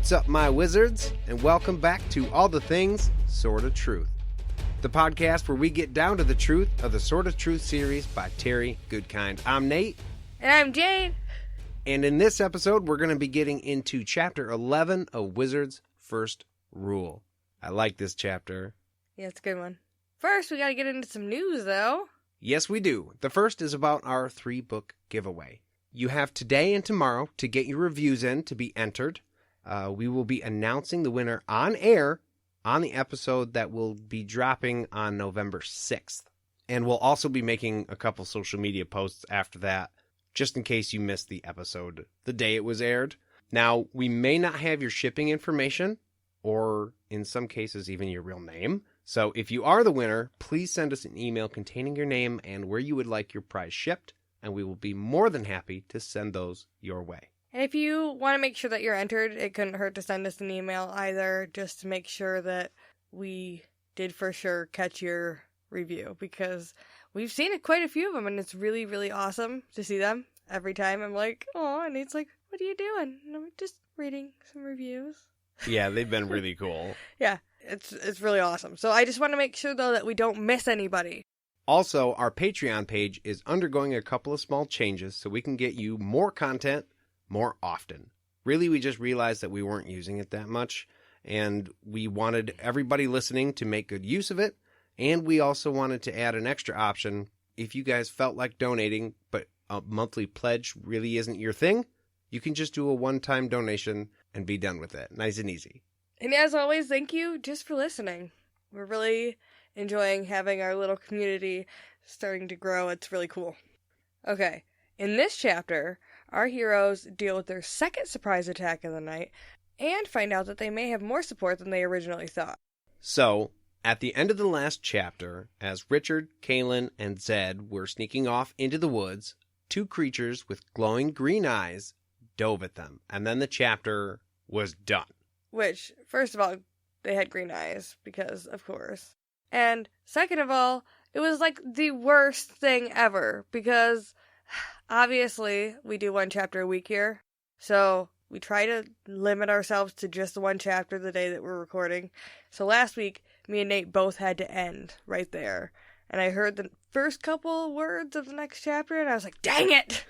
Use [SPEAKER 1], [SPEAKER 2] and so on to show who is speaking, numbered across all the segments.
[SPEAKER 1] What's up, my wizards, and welcome back to All the Things Sorta Truth, the podcast where we get down to the truth of the Sorta Truth series by Terry Goodkind. I'm Nate.
[SPEAKER 2] And I'm Jade.
[SPEAKER 1] And in this episode, we're going to be getting into Chapter 11 of Wizard's First Rule. I like this chapter.
[SPEAKER 2] Yeah, it's a good one. First, we got to get into some news, though.
[SPEAKER 1] Yes, we do. The first is about our 3-book giveaway. You have today and tomorrow to get your reviews in to be entered. We will be announcing the winner on air on the episode that will be dropping on November 6th. And we'll also be making a couple social media posts after that, just in case you missed the episode the day it was aired. Now, we may not have your shipping information, or in some cases, even your real name. So if you are the winner, please send us an email containing your name and where you would like your prize shipped, and we will be more than happy to send those your way.
[SPEAKER 2] And if you want to make sure that you're entered, it couldn't hurt to send us an email either, just to make sure that we did for sure catch your review, because we've seen quite a few of them, and it's really, really awesome to see them every time. I'm like, oh, and it's like, what are you doing? And I'm just reading some reviews.
[SPEAKER 1] Yeah, they've been really cool.
[SPEAKER 2] Yeah, it's really awesome. So I just want to make sure, though, that we don't miss anybody.
[SPEAKER 1] Also, our Patreon page is undergoing a couple of small changes so we can get you more content more often. Really, we just realized that we weren't using it that much, and we wanted everybody listening to make good use of it, and we also wanted to add an extra option. If you guys felt like donating, but a monthly pledge really isn't your thing, you can just do a one-time donation and be done with it. Nice and easy.
[SPEAKER 2] And as always, thank you just for listening. We're really enjoying having our little community starting to grow. It's really cool. Okay, in this chapter, our heroes deal with their second surprise attack of the night and find out that they may have more support than they originally thought.
[SPEAKER 1] So, at the end of the last chapter, as Richard, Kaylin, and Zed were sneaking off into the woods, 2 creatures with glowing green eyes dove at them, and then the chapter was done.
[SPEAKER 2] Which, first of all, they had green eyes, because, of course. And second of all, it was like the worst thing ever, because obviously we do 1 chapter a week here, so we try to limit ourselves to just the 1 chapter the day that we're recording. So last week, me and Nate both had to end right there, and I heard the first couple words of the next chapter, and I was like, dang it!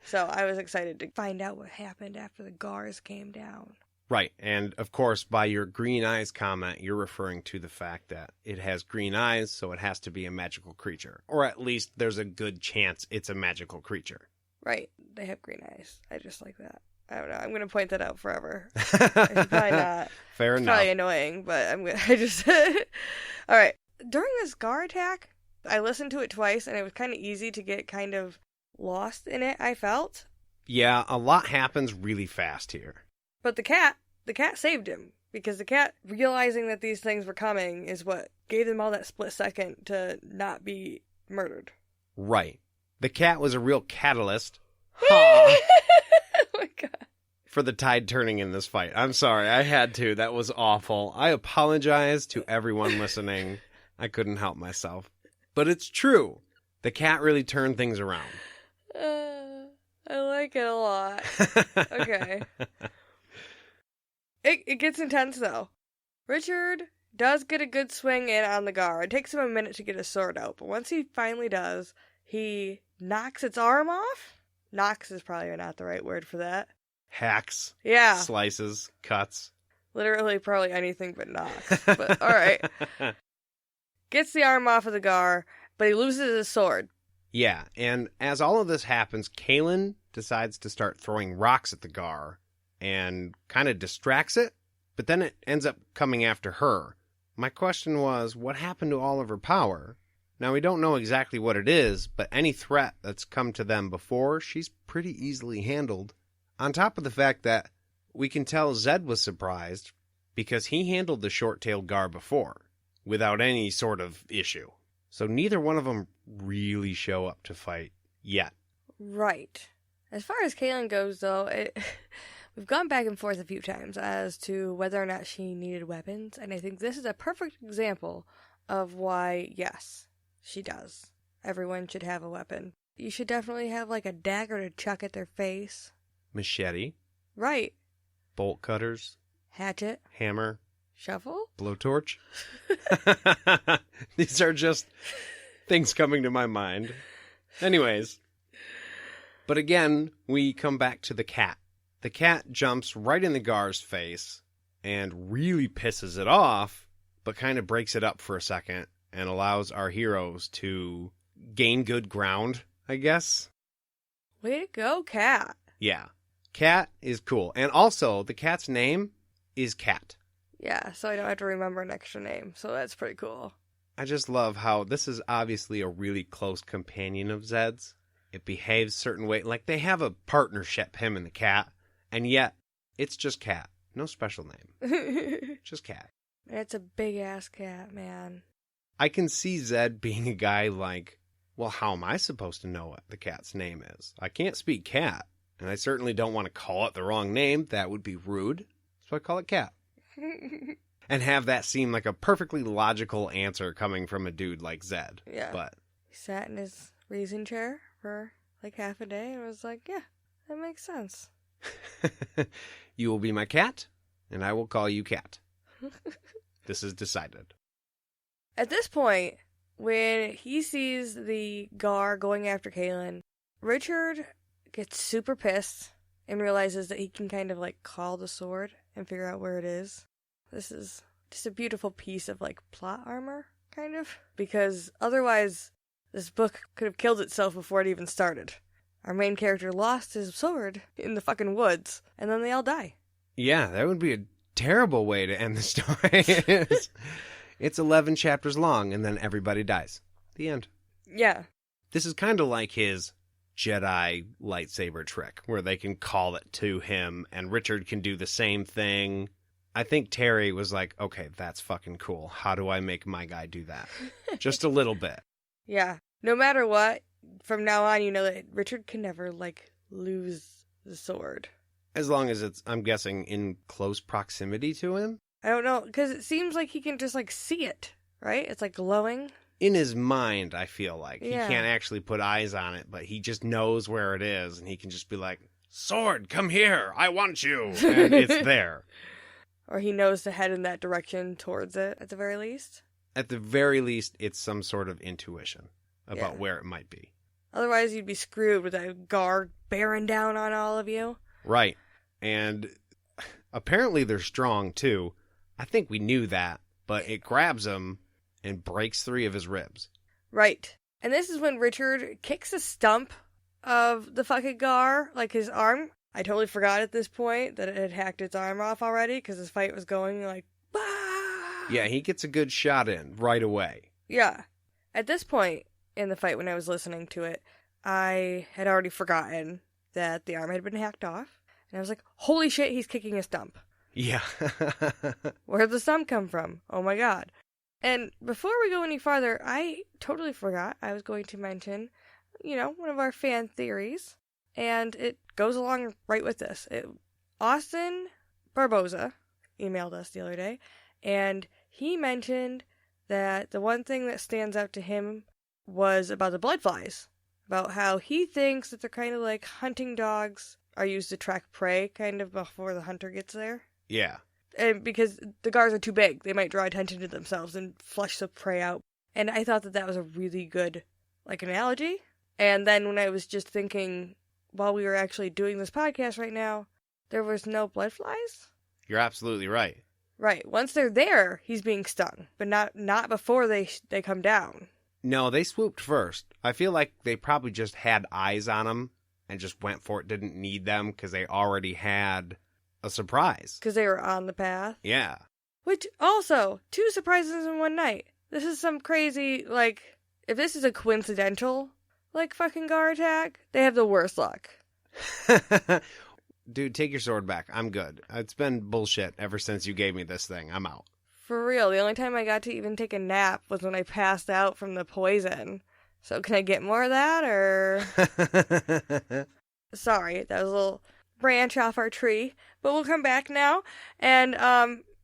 [SPEAKER 2] So I was excited to find out what happened after the Gars came down.
[SPEAKER 1] Right, and of course, by your green eyes comment, you're referring to the fact that it has green eyes, so it has to be a magical creature. Or at least there's a good chance it's a magical creature.
[SPEAKER 2] Right, they have green eyes. I just like that. I don't know, I'm going to point that out forever. I should probably not.
[SPEAKER 1] Fair
[SPEAKER 2] it's
[SPEAKER 1] enough.
[SPEAKER 2] Probably annoying, but I just... Alright, during this Gar attack, I listened to it twice, and it was kind of easy to get kind of lost in it, I felt.
[SPEAKER 1] Yeah, a lot happens really fast here.
[SPEAKER 2] But the cat saved him, because the cat, realizing that these things were coming, is what gave them all that split second to not be murdered.
[SPEAKER 1] Right. The cat was a real catalyst.
[SPEAKER 2] Oh my god.
[SPEAKER 1] For the tide turning in this fight. I'm sorry, I had to. That was awful. I apologize to everyone listening. I couldn't help myself. But it's true. The cat really turned things around.
[SPEAKER 2] I like it a lot. Okay. It gets intense, though. Richard does get a good swing in on the Gar. It takes him a minute to get his sword out, but once he finally does, he knocks its arm off? Knocks is probably not the right word for that.
[SPEAKER 1] Hacks.
[SPEAKER 2] Yeah.
[SPEAKER 1] Slices. Cuts.
[SPEAKER 2] Literally probably anything but knocks. But, alright. Gets the arm off of the Gar, but he loses his sword.
[SPEAKER 1] Yeah, and as all of this happens, Kaylin decides to start throwing rocks at the Gar and kind of distracts it, but then it ends up coming after her. My question was, what happened to all of her power? Now, we don't know exactly what it is, but any threat that's come to them before, she's pretty easily handled. On top of the fact that we can tell Zed was surprised because he handled the short-tailed Gar before without any sort of issue. So neither one of them really show up to fight yet.
[SPEAKER 2] Right. As far as Kaylin goes, though, we've gone back and forth a few times as to whether or not she needed weapons, and I think this is a perfect example of why, yes, she does. Everyone should have a weapon. You should definitely have, like, a dagger to chuck at their face.
[SPEAKER 1] Machete.
[SPEAKER 2] Right.
[SPEAKER 1] bolt cutters,
[SPEAKER 2] Hatchet.
[SPEAKER 1] hammer,
[SPEAKER 2] Shovel.
[SPEAKER 1] blowtorch. These are just things coming to my mind. Anyways. But again, we come back to the cat. The cat jumps right in the Gar's face and really pisses it off, but kind of breaks it up for a second and allows our heroes to gain good ground, I guess.
[SPEAKER 2] Way to go, cat.
[SPEAKER 1] Yeah. Cat is cool. And also, the cat's name is Cat.
[SPEAKER 2] Yeah, so I don't have to remember an extra name, so that's pretty cool.
[SPEAKER 1] I just love how this is obviously a really close companion of Zed's. It behaves a certain way. Like, they have a partnership, him and the cat, and yet it's just Cat. No special name. Just Cat.
[SPEAKER 2] It's a big-ass cat, man.
[SPEAKER 1] I can see Zed being a guy like, well, how am I supposed to know what the cat's name is? I can't speak cat, and I certainly don't want to call it the wrong name. That would be rude. So I call it Cat. And have that seem like a perfectly logical answer coming from a dude like Zed.
[SPEAKER 2] Yeah.
[SPEAKER 1] But
[SPEAKER 2] He sat in his reason chair for like half a day and was like, yeah, that makes sense.
[SPEAKER 1] You will be my cat, and I will call you Cat. This is decided.
[SPEAKER 2] At this point, when he sees the Gar going after Kaylin, Richard gets super pissed and realizes that he can kind of like call the sword and figure out where it is. This is just a beautiful piece of like plot armor, kind of, because otherwise this book could have killed itself before it even started. Our main character lost his sword in the fucking woods, and then they all die.
[SPEAKER 1] Yeah, that would be a terrible way to end the story. It's 11 chapters long, and then everybody dies. The end.
[SPEAKER 2] Yeah.
[SPEAKER 1] This is kind of like his Jedi lightsaber trick, where they can call it to him, and Richard can do the same thing. I think Terry was like, okay, that's fucking cool. How do I make my guy do that? Just a little bit.
[SPEAKER 2] Yeah. No matter what, from now on, you know that Richard can never, like, lose the sword.
[SPEAKER 1] As long as it's, I'm guessing, in close proximity to him?
[SPEAKER 2] I don't know, because it seems like he can just, like, see it, right? It's, like, glowing.
[SPEAKER 1] In his mind, I feel like.
[SPEAKER 2] Yeah.
[SPEAKER 1] He can't actually put eyes on it, but he just knows where it is, and he can just be like, sword, come here, I want you, and it's there.
[SPEAKER 2] Or he knows to head in that direction towards it, at the very least.
[SPEAKER 1] At the very least, it's some sort of intuition about where it might be.
[SPEAKER 2] Otherwise, you'd be screwed with a guard bearing down on all of you.
[SPEAKER 1] Right. And apparently they're strong, too. I think we knew that, but it grabs him and breaks 3 of his ribs.
[SPEAKER 2] Right. And this is when Richard kicks a stump of the fucking Gar, like his arm. I totally forgot at this point that it had hacked its arm off already, because this fight was going like, bah!
[SPEAKER 1] Yeah, he gets a good shot in right away.
[SPEAKER 2] Yeah. At this point in the fight, when I was listening to it, I had already forgotten that the arm had been hacked off. And I was like, holy shit, he's kicking a stump.
[SPEAKER 1] Yeah.
[SPEAKER 2] Where'd the stump come from? Oh my god. And before we go any farther, I totally forgot I was going to mention, one of our fan theories. And it goes along right with this. Austin Barboza emailed us the other day, and he mentioned that the one thing that stands out to him was about the blood flies. About how he thinks that they're kind of like hunting dogs are used to track prey kind of before the hunter gets there.
[SPEAKER 1] Yeah.
[SPEAKER 2] And because the Gars are too big, they might draw attention to themselves and flush the prey out. And I thought that that was a really good, analogy. And then when I was just thinking, while we were actually doing this podcast right now, there was no blood flies?
[SPEAKER 1] You're absolutely right.
[SPEAKER 2] Right. Once they're there, he's being stung. But not before they come down.
[SPEAKER 1] No, they swooped first. I feel like they probably just had eyes on him and just went for it, didn't need them because they already had a surprise.
[SPEAKER 2] Because they were on the path.
[SPEAKER 1] Yeah.
[SPEAKER 2] Which, also, 2 surprises in one night. This is some crazy, if this is a coincidental, fucking Gar attack, they have the worst luck.
[SPEAKER 1] Dude, take your sword back. I'm good. It's been bullshit ever since you gave me this thing. I'm out.
[SPEAKER 2] For real, the only time I got to even take a nap was when I passed out from the poison. So can I get more of that, or... Sorry, that was a little branch off our tree. But we'll come back now. And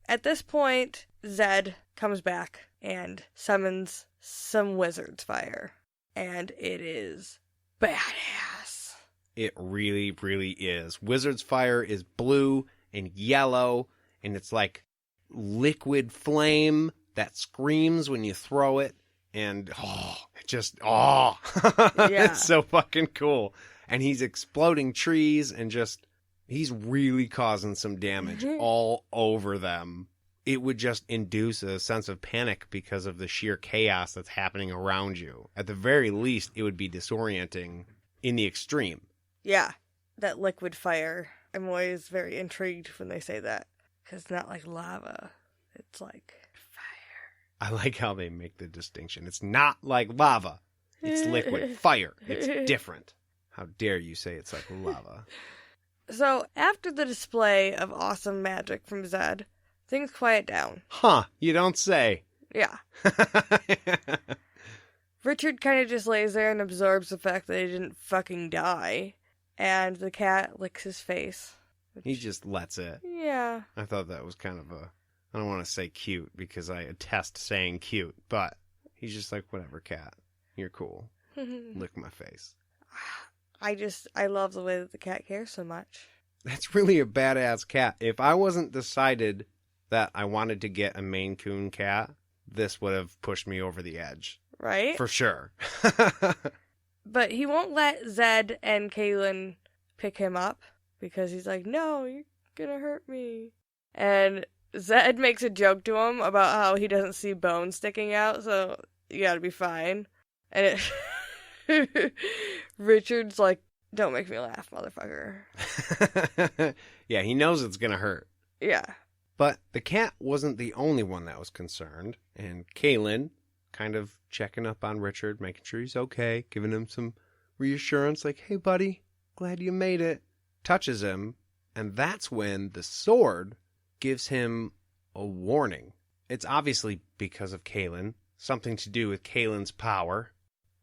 [SPEAKER 2] at this point, Zed comes back and summons some wizard's fire. And it is badass.
[SPEAKER 1] It really, really is. Wizard's fire is blue and yellow, and it's like liquid flame that screams when you throw it, and
[SPEAKER 2] Yeah.
[SPEAKER 1] it's so fucking cool. And he's exploding trees and he's really causing some damage all over them. It would just induce a sense of panic because of the sheer chaos that's happening around you. At the very least, it would be disorienting in the extreme.
[SPEAKER 2] Yeah, that liquid fire. I'm always very intrigued when they say that. Because it's not like lava. It's like fire.
[SPEAKER 1] I like how they make the distinction. It's not like lava. It's liquid fire. It's different. How dare you say it's like lava?
[SPEAKER 2] So, after the display of awesome magic from Zed, things quiet down.
[SPEAKER 1] Huh, you don't say.
[SPEAKER 2] Yeah. Richard kind of just lays there and absorbs the fact that he didn't fucking die. And the cat licks his face.
[SPEAKER 1] He just lets it.
[SPEAKER 2] Yeah.
[SPEAKER 1] I thought that was kind of I don't want to say cute because I attest saying cute, but he's just like, whatever, cat. You're cool. Lick my face.
[SPEAKER 2] I love the way that the cat cares so much.
[SPEAKER 1] That's really a badass cat. If I wasn't decided that I wanted to get a Maine Coon cat, this would have pushed me over the edge.
[SPEAKER 2] Right?
[SPEAKER 1] For sure.
[SPEAKER 2] But he won't let Zed and Kaylin pick him up because he's like, no, you're gonna hurt me. And Zed makes a joke to him about how he doesn't see bones sticking out, so you gotta be fine. And Richard's like, don't make me laugh, motherfucker.
[SPEAKER 1] Yeah, he knows it's gonna hurt.
[SPEAKER 2] Yeah.
[SPEAKER 1] But the cat wasn't the only one that was concerned, and Kaylin, kind of checking up on Richard, making sure he's okay, giving him some reassurance, like, hey, buddy, glad you made it, touches him, and that's when the sword gives him a warning. It's obviously because of Kaylin, something to do with Kaylin's power,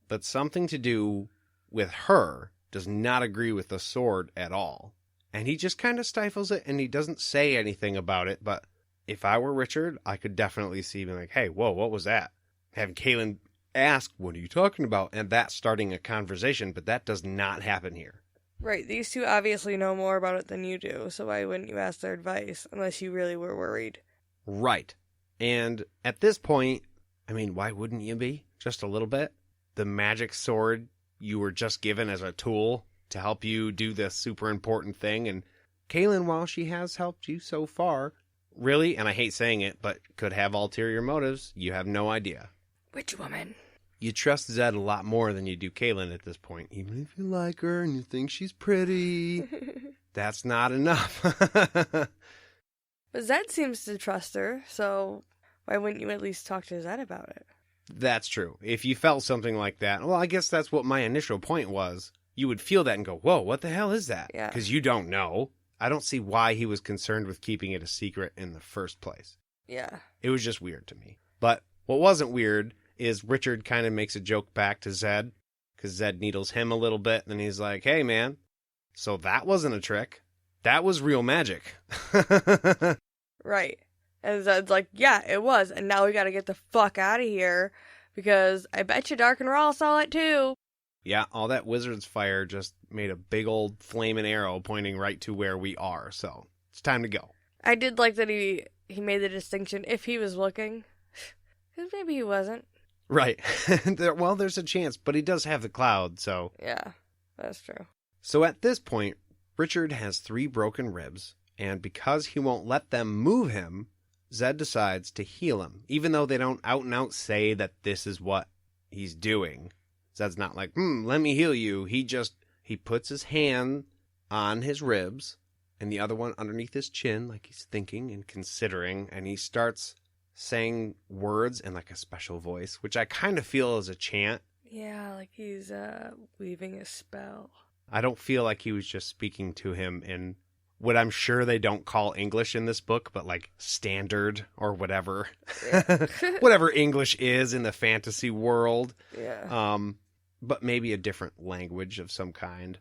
[SPEAKER 1] but something to do with her does not agree with the sword at all. And he just kind of stifles it, and he doesn't say anything about it, but if I were Richard, I could definitely see being like, hey, whoa, what was that? Having Kaylin ask, what are you talking about? And that starting a conversation, but that does not happen here.
[SPEAKER 2] Right, these two obviously know more about it than you do, so why wouldn't you ask their advice, unless you really were worried?
[SPEAKER 1] Right. And at this point, I mean, why wouldn't you be? Just a little bit? The magic sword you were just given as a tool to help you do this super important thing, and Kaylin, while she has helped you so far, really, and I hate saying it, but could have ulterior motives, you have no idea.
[SPEAKER 2] Which woman?
[SPEAKER 1] You trust Zed a lot more than you do Kaylin at this point. Even if you like her and you think she's pretty, that's not enough.
[SPEAKER 2] But Zed seems to trust her, so why wouldn't you at least talk to Zed about it?
[SPEAKER 1] That's true. If you felt something like that, well, I guess that's what my initial point was. You would feel that and go, whoa, what the hell is that?
[SPEAKER 2] Yeah.
[SPEAKER 1] Because you don't know. I don't see why he was concerned with keeping it a secret in the first place.
[SPEAKER 2] Yeah.
[SPEAKER 1] It was just weird to me. But what wasn't weird is Richard kind of makes a joke back to Zed, because Zed needles him a little bit, and he's like, hey, man, so that wasn't a trick. That was real magic.
[SPEAKER 2] Right. And Zed's like, yeah, it was, and now we gotta get the fuck out of here, because I bet you Dark and Raw saw it too.
[SPEAKER 1] Yeah, all that wizard's fire just made a big old flaming arrow pointing right to where we are, so it's time to go.
[SPEAKER 2] I did like that he made the distinction if he was looking, because maybe he wasn't.
[SPEAKER 1] Right. Well, there's a chance, but he does have the cloud, so...
[SPEAKER 2] Yeah, that's true.
[SPEAKER 1] So at this point, Richard has 3 broken ribs, and because he won't let them move him, Zed decides to heal him, even though they don't out and out say that this is what he's doing. Zed's not like, let me heal you. He puts his hand on his ribs and the other one underneath his chin, like he's thinking and considering, and he starts saying words in like a special voice, which I kind of feel is a chant.
[SPEAKER 2] Yeah, like he's weaving a spell.
[SPEAKER 1] I don't feel like he was just speaking to him in what I'm sure they don't call English in this book, but like standard or whatever.
[SPEAKER 2] Yeah.
[SPEAKER 1] Whatever English is in the fantasy world.
[SPEAKER 2] Yeah.
[SPEAKER 1] But maybe a different language of some kind.